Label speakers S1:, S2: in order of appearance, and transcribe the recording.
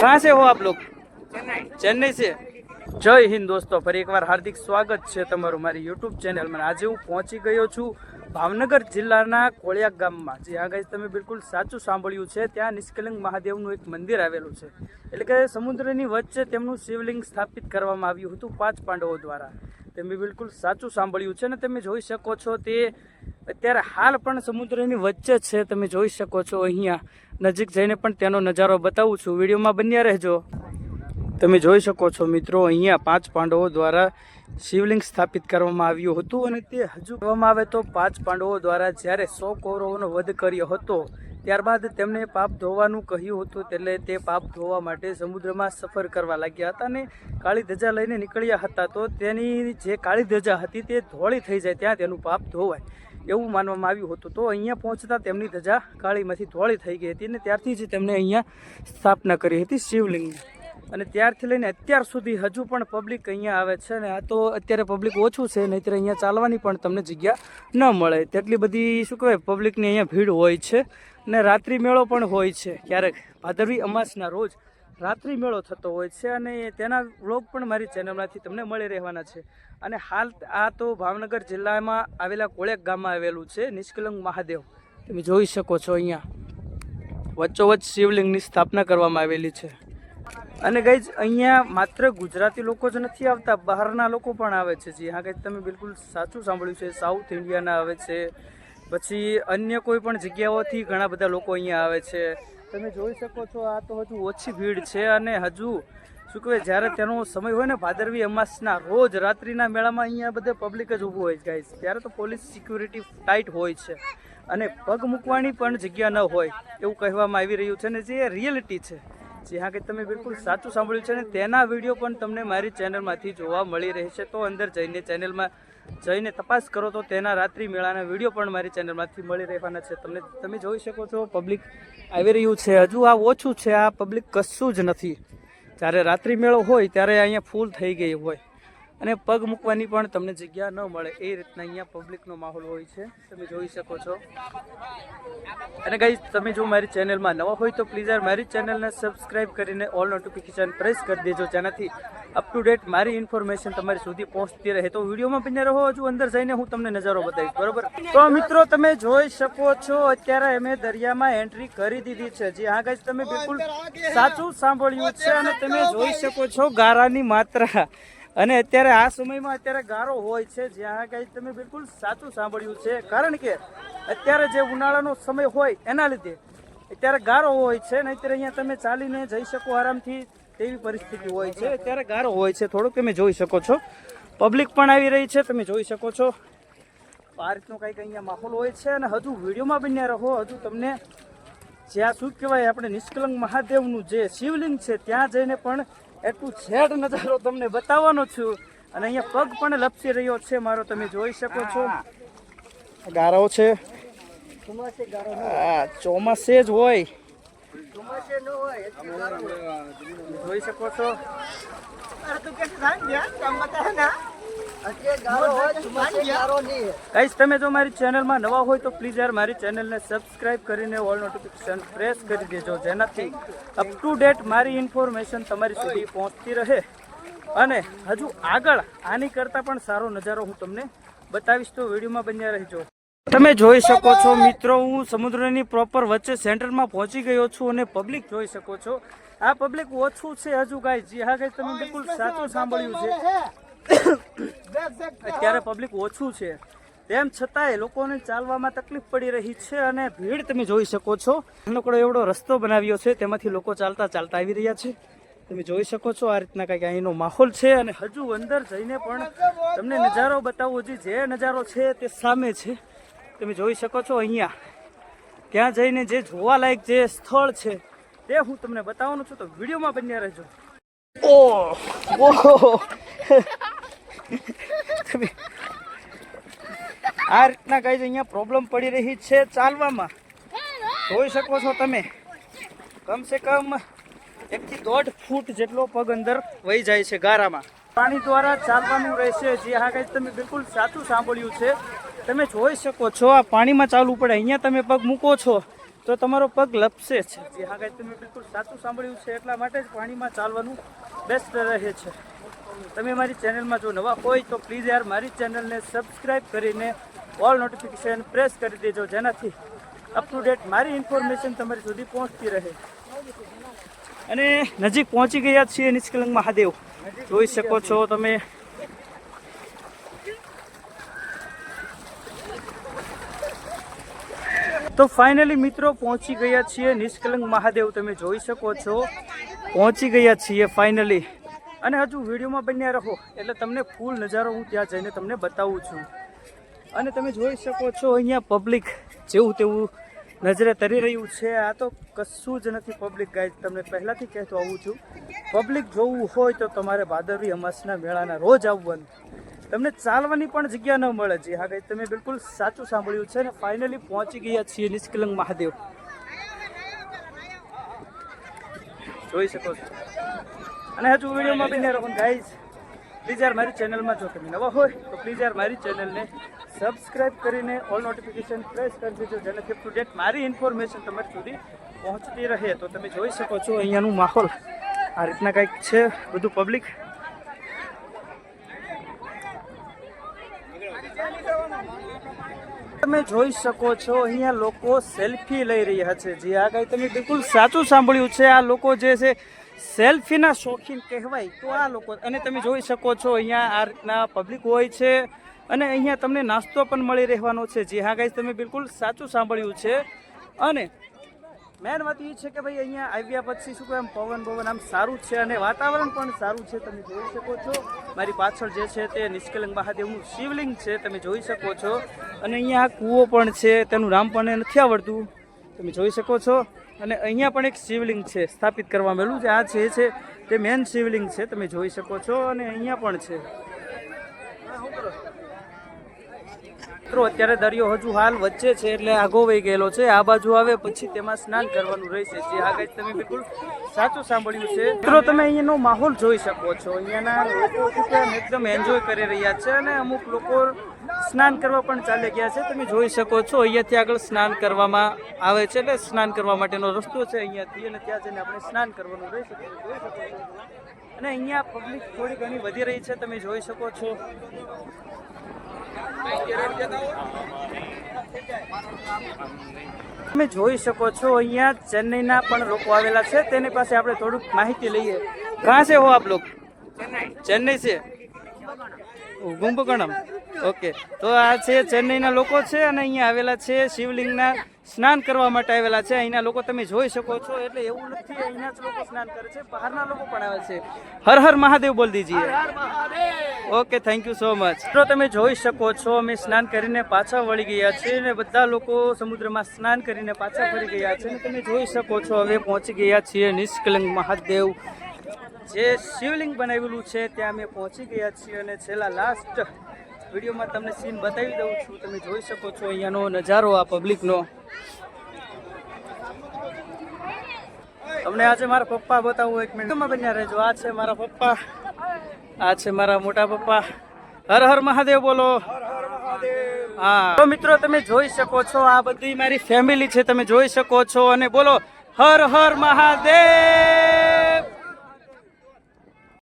S1: कहाँ से हो आप लोग? चेन्नई से। जय हिंद दोस्तों, फरी एक વાર હાર્દિક સ્વાગત છે તમારું મારી યુટ્યુબ ચેનલમાં। આજે હું પહોંચી ગયો છું ભાવનગર જિલ્લાના કોળિયા ગામમાં। જ્યાં ગાઈસ તમે બિલકુલ સાચું સાંભળ્યું છે, ત્યાં નિષ્કલંક મહાદેવનું એક મંદિર આવેલું છે। એટલે કે સમુદ્રની વચ્ચે તેમનું શિવલિંગ સ્થાપિત કરવામાં આવ્યું હતું 5 પાંડવો દ્વારા। તમે બિલકુલ સાચું સાંભળ્યું છે ને તમે જોઈ શકો છો તે અત્યારે હાલ પણ સમુદ્રની વચ્ચે છે। તમે જોઈ શકો છો, અહીંયા નજીક જઈને પણ તેનો નજારો બતાવું છું, વિડીયોમાં બન્યા રહેજો। તમે જોઈ શકો છો મિત્રો, અહીંયા 5 પાંડવો દ્વારા શિવલિંગ સ્થાપિત કરવામાં આવ્યું હતું અને તે હજુ કહેવામાં આવે તો 5 પાંડવો દ્વારા જ્યારે 100 કૌરવોનો વધ કર્યો હતો ત્યારબાદ તેમને પાપ ધોવાનું કહ્યું હતું, એટલે તે પાપ ધોવા માટે સમુદ્રમાં સફર કરવા લાગ્યા હતા અને કાળી ધજા લઈને નીકળ્યા હતા। તો તેની જે કાળી ધજા હતી તે ધોળી થઈ જાય ત્યાં તેનું પાપ ધોવાય એવું માનવામાં આવ્યું હતું। તો અહીંયા પહોંચતા તેમની ધજા કાળીમાંથી ધોળી થઈ ગઈ હતી અને ત્યારથી જ તેમણે અહીંયા સ્થાપના કરી હતી શિવલિંગની। અને ત્યારથી લઈને અત્યાર સુધી હજુ પણ પબ્લિક અહીંયા આવે છે ને આ તો અત્યારે પબ્લિક ઓછું છે, નહીંતર અહીંયા ચાલવાની પણ તમને જગ્યા ન મળે તેટલી બધી શું કહેવાય પબ્લિકની અહીંયા ભીડ હોય છે। અને રાત્રિ મેળો પણ હોય છે, ક્યારેક ભાદરવી અમાસના રોજ રાત્રિ મેળો થતો હોય છે અને તેના વ્લોગ પણ મારી ચેનલમાંથી તમને મળી રહેવાના છે। અને હાલ આ તો ભાવનગર જિલ્લામાં આવેલા કોળિયા ગામમાં આવેલું છે નિષ્કલંક મહાદેવ। તમે જોઈ શકો છો અહીંયા વચ્ચોવચ્ચ શિવલિંગની સ્થાપના કરવામાં આવેલી છે। અને ગાઈઝ અહીંયા માત્ર ગુજરાતી લોકો જ નથી આવતા, બહારના લોકો પણ આવે છે। જી હા ગાઈઝ, તમે બિલકુલ સાચું સાંભળ્યું છે, સાઉથ ઇન્ડિયાના આવે છે, પછી અન્ય કોઈ પણ જગ્યાઓથી ઘણા બધા લોકો અહીંયા આવે છે। તમે જોઈ શકો છો આ તો હજુ ઓછી ભીડ છે અને હજુ શું કહેવાય જ્યારે તેનો સમય હોય ને ભાદરવી અમાસના રોજ રાત્રિના મેળામાં અહીંયા બધે પબ્લિક જ ઊભું હોય છે ગાઈઝ, ત્યારે તો પોલીસ સિક્યુરિટી ટાઈટ હોય છે અને પગ મૂકવાની પણ જગ્યા ન હોય એવું કહેવામાં આવી રહ્યું છે ને જે રિયાલિટી છે। જી હા કે તમે બિલકુલ સાચું સાંભળ્યું છે ને તેના વિડીયો પણ તમને મારી ચેનલમાંથી જોવા મળી રહેશે। તો અંદર જઈને ચેનલમાં જઈને તપાસ કરો તો તેના રાત્રિ મેળાના વિડીયો પણ મારી ચેનલમાંથી મળી રહેવાના છે। તમે જોઈ શકો છો પબ્લિક આવી રહ્યું છે, હજુ આ ઓછું છે, આ પબ્લિક કશું જ નથી। જ્યારે રાત્રિ મેળો હોય ત્યારે અહીંયા ફૂલ થઈ ગઈ હોય અને પગ મૂકવાની પણ તમને જગ્યા ન મળે એ રીતના અહીંયા પબ્લિકનો માહોલ હોય છે, તમે જોઈ શકો છો। અને ગાઈઝ તમે જો મારી ચેનલમાં નવા હોય તો પ્લીઝ યાર મારી ચેનલને સબસ્ક્રાઇબ કરીને ઓલ નોટિફિકેશન પ્રેસ કરી દેજો, જેનાથી અપ ટુ ડેટ મારી ઇન્ફોર્મેશન તમારી સુધી પહોંચતી રહે। તો વિડીયોમાં બન્યા રહો, હજુ અંદર જઈને હું તમને નજારો બતાવીશ, બરોબર? તો મિત્રો તમે જોઈ શકો છો અત્યારે અમે દરિયામાં એન્ટ્રી કરી દીધી છે। જી હા ગાઈઝ, તમે બિલકુલ સાચું સાંભળ્યું છે અને તમે જોઈ શકો છો ગારાની માત્રા, અને અત્યારે આ સમયમાં અત્યારે ગારો હોય છે। જ્યાં ગાઈઝ તમે બિલકુલ સાચું સાંભળ્યું છે, કારણ કે અત્યારે જે ઉનાળાનો સમય હોય એના લીધે અત્યારે ગારો હોય છે, નહીંતર અહીંયા તમે ચાલીને જઈ શકો આરામથી તેવી પરિસ્થિતિ હોય છે। અત્યારે ગારો હોય છે થોડુંક, તમે જોઈ શકો છો પબ્લિક પણ આવી રહી છે, તમે જોઈ શકો છો આ રીતનો કંઈક અહીંયા માહોલ હોય છે। અને હજુ વિડીયોમાં બન્યા રહો, હજુ તમને જ્યાં શું કહેવાય આપણે નિષ્કલંક મહાદેવનું જે શિવલિંગ છે ત્યાં જઈને પણ એટલું છેડ નજારો તમને બતાવવાનો છું। અને અહીંયા પગ પણ લપસી રહ્યો છે મારો, તમે જોઈ શકો છો ગારો છે, ચોમાસે જ હોય, જોઈ શકો છો। ગાઈસ તમે જો મારી ચેનલમાં નવા હોય તો પ્લીઝ યાર મારી ચેનલને સબસ્ક્રાઇબ કરીને ઓલ નોટિફિકેશન પ્રેસ કરી દેજો, જેનાથી અપ ટુ ડેટ મારી ઇન્ફોર્મેશન તમારી સુધી પહોંચતી રહે અને હજુ આગળ આની કરતાં પણ સારો નજારો હું તમને બતાવીશ। તો વિડીયોમાં બન્યા રહેજો। તમે જોઈ શકો છો મિત્રો, હું સમુદ્રની પ્રોપર વચ્ચે સેન્ટરમાં પહોંચી ગયો છું અને પબ્લિક જોઈ શકો છો આ પબ્લિક ઓછું છે હજુ ગાઈસ। જી હા ગાઈસ, તમે બિલકુલ સાચું સાંભળ્યું છે, અત્યારે પબ્લિક ઓછું છે, તેમ છતાંય લોકોને ચાલવામાં તકલીફ પડી રહી છે અને ભીડ તમે જોઈ શકો છો। નાનકડો એવડો રસ્તો બનાવ્યો છે, તેમાંથી લોકો ચાલતા ચાલતા આવી રહ્યા છે, તમે જોઈ શકો છો આ રીતના કંઈક અહીંનો માહોલ છે। અને હજુ અંદર જઈને પણ તમને નજારો બતાવવો, જે નજારો છે તે સામે છે, તમે જોઈ શકો છો। અહીંયા ત્યાં જઈને જે જોવાલાયક જે સ્થળ છે તે હું તમને બતાવવાનું છું, તો વિડીયોમાં બન્યા રહેજો। ઓહો આ રીતના ગાઈઝ અહીંયા પ્રોબ્લેમ પડી રહી છે ચાલવામાં, જોઈ શકો છો તમે કમસે કમ 1 થી 1.5 ફૂટ જેટલો પગ અંદર વહી જાય છે ગારામાં, પાણી દ્વારા ચાલવાનું રહેશે। જી હા ગાઈઝ, તમે બિલકુલ સાચું સાંભળ્યું છે, તમે જોઈ શકો છો આ પાણીમાં ચાલવું પડે। અહીંયા તમે પગ મૂકો છો તો તો તમારો પગ લપસે છે. જી હા ગાઈસ, તમે બિલકુલ સાચું સાંભળ્યું છે. એટલા માટે જ પાણીમાં ચાલવાનું બેસ્ટ રહે છે. તમે મારી ચેનલમાં જો નવા હોય તો પ્લીઝ યાર મારી ચેનલને સબસ્ક્રાઈબ કરીને ઓલ નોટિફિકેશન પ્રેસ કરી દેજો, જેનાથી અપ ટુ ડેટ મારી ઇન્ફોર્મેશન તમારી સુધી પહોંચતી રહે. અને નજીક પહોંચી ગયા છીએ નિષ્કલંક મહાદેવ. જોઈ શકો છો તમે. તો ફાઇનલી મિત્રો પહોંચી ગયા છીએ નિષ્કલંક મહાદેવ. તમે જોઈ શકો છો પહોંચી ગયા છીએ ફાઇનલી. અને હજુ વિડીયોમાં બન્યા રહો એટલે તમને ફૂલ નજારો હું ત્યાં જઈને તમને બતાવું છું. અને તમે જોઈ શકો છો અહીંયા પબ્લિક જેવું તેવું નજરે તરી રહ્યું છે. આ તો કશું જ નથી પબ્લિક ગાઈઝ, તમને પહેલાંથી કહેતો આવું છું. પબ્લિક જોવું હોય તો તમારે ભાદરવી અમાસના મેળાના રોજ આવવાનું, તમને ચાલવાની પણ જગ્યા ન મળે. જી હા ગાઈઝ, તમે બિલકુલ સાચું સાંભળ્યું છે. ને ફાઇનલી પહોંચી ગયા છીએ નિષ્કલંક મહાદેવ. જોઈ શકો છો. અને હજુ વિડીયોમાં બન્યા રહો ગાઈઝ. પ્લીઝ યાર મારી ચેનલમાં જો તમે નવા હોય તો પ્લીઝ યાર મારી ચેનલને સબસ્ક્રાઈબ કરીને ઓલ નોટિફિકેશન પ્રેસ કરી દેજો, જેનાથી અપ ટુ ડેટ મારી ઇન્ફોર્મેશન તમારી સુધી પહોંચતી રહે. તો તમે જોઈ શકો છો અહીંયાનું માહોલ આ રીતના કંઈક છે બધું પબ્લિક. તમે જોઈ શકો છો અહીંયા લોકો સેલ્ફી લઈ રહ્યા છે. જી આ કાંઈ તમે બિલકુલ સાચું સાંભળ્યું છે. આ લોકો જે છે સેલ્ફીના શોખીન કહેવાય તો આ લોકો. અને તમે જોઈ શકો છો અહીંયા આ રીતના પબ્લિક હોય છે. અને અહીંયા તમને નાસ્તો પણ મળી રહેવાનો છે. જી હા ગાઈસ, તમે બિલકુલ સાચું સાંભળ્યું છે. અને મેન વાત એ છે કે ભાઈ અહીંયા આવ્યા પછી શું કહે આમ પવન આમ સારું છે અને વાતાવરણ પણ સારું છે. તમે જોઈ શકો છો મારી પાછળ જે છે તે નિષ્કલંક મહાદેવનું શિવલિંગ છે. તમે જોઈ શકો છો. અને અહીંયા આ કૂવો પણ છે, તેનું નામ પણ નથી આવડતું. તમે જોઈ શકો છો. અને અહીંયા પણ એક શિવલિંગ છે સ્થાપિત કરવામાં આવેલું છે. આ છે તે મેન શિવલિંગ છે. તમે જોઈ શકો છો. અને અહીંયા પણ છે. મિત્રો અત્યારે દરિયો હજુ હાલ વચ્ચે છે એટલે આગો વહી ગયેલો છે. આ બાજુ આવે પછી તેમાં સ્નાન કરવાનું રહેશે. જે આ ગાઈસ તમે બિલકુલ સાચું સાંભળ્યું છે. મિત્રો તમે અહીંયાનો માહોલ જોઈ શકો છો. અહીંયાના લોકો એકદમ એન્જોય કરી રહ્યા છે. અને અમુક લોકો સ્નાન કરવા પણ ચાલી ગયા છે. તમે જોઈ શકો છો અહીંયાથી આગળ સ્નાન કરવામાં આવે છે. એટલે સ્નાન કરવા માટેનો રસ્તો છે અહીંયાથી. અને ત્યાં જઈને આપણે સ્નાન કરવાનું રહેશે. તમે જોઈ શકો છો. અને અહીંયા પબ્લિક થોડી ઘણી વધી રહી છે. તમે જોઈ શકો છો. તમે જોઈ શકો છો અહીંયા ચેન્નઈના પણ લોકો આવેલા છે. તેની પાસે આપણે થોડુંક માહિતી લઈએ. કહાં से हो आप लोग? चेन्नई से. कुंभकोणम. ઓકે, તો આ છે ચેન્નઈના લોકો છે. અને અહીંયા આવેલા છે શિવલિંગના સ્નાન કરવા માટે આવેલા છે. અહીંના લોકો તમે જોઈ શકો છો. એટલે એવું નથી અહીંના જ લોકો સ્નાન કરે છે, બહારના લોકો પણ આવે છે. હર હર મહાદેવ બોલ દીજીએ. Okay, thank you so much. તો તમે જોઈ શકો છો અમે સ્નાન કરીને પાછા વળી ગયા છીએ. અને બધા લોકો સમુદ્રમાં સ્નાન કરીને પાછા ફરી ગયા છે. અને તમે જોઈ શકો છો હવે પહોંચી ગયા છીએ નિષ્કલંક મહાદેવ જે શિવલિંગ બનાવેલું છે ત્યાં અમે પહોંચી ગયા છીએ. અને છેલ્લા લાસ્ટ વિડીયોમાં તમને સીન બતાવી દઉં છું. તમે જોઈ શકો છો અહીંયાનો નજારો આ પબ્લિકનો. તમને આજે મારા પપ્પા બતાવું, એક મિનિટમાં બન્યા રહેજો. આ છે મારા પપ્પા, આ છે મારા મોટા પપ્પા. હર હર મહાદેવ બોલો. હા તો મિત્રો તમે જોઈ શકો છો આ બધી મારી ફેમિલી છે. તમે જોઈ શકો છો. અને બોલો હર હર મહાદેવ.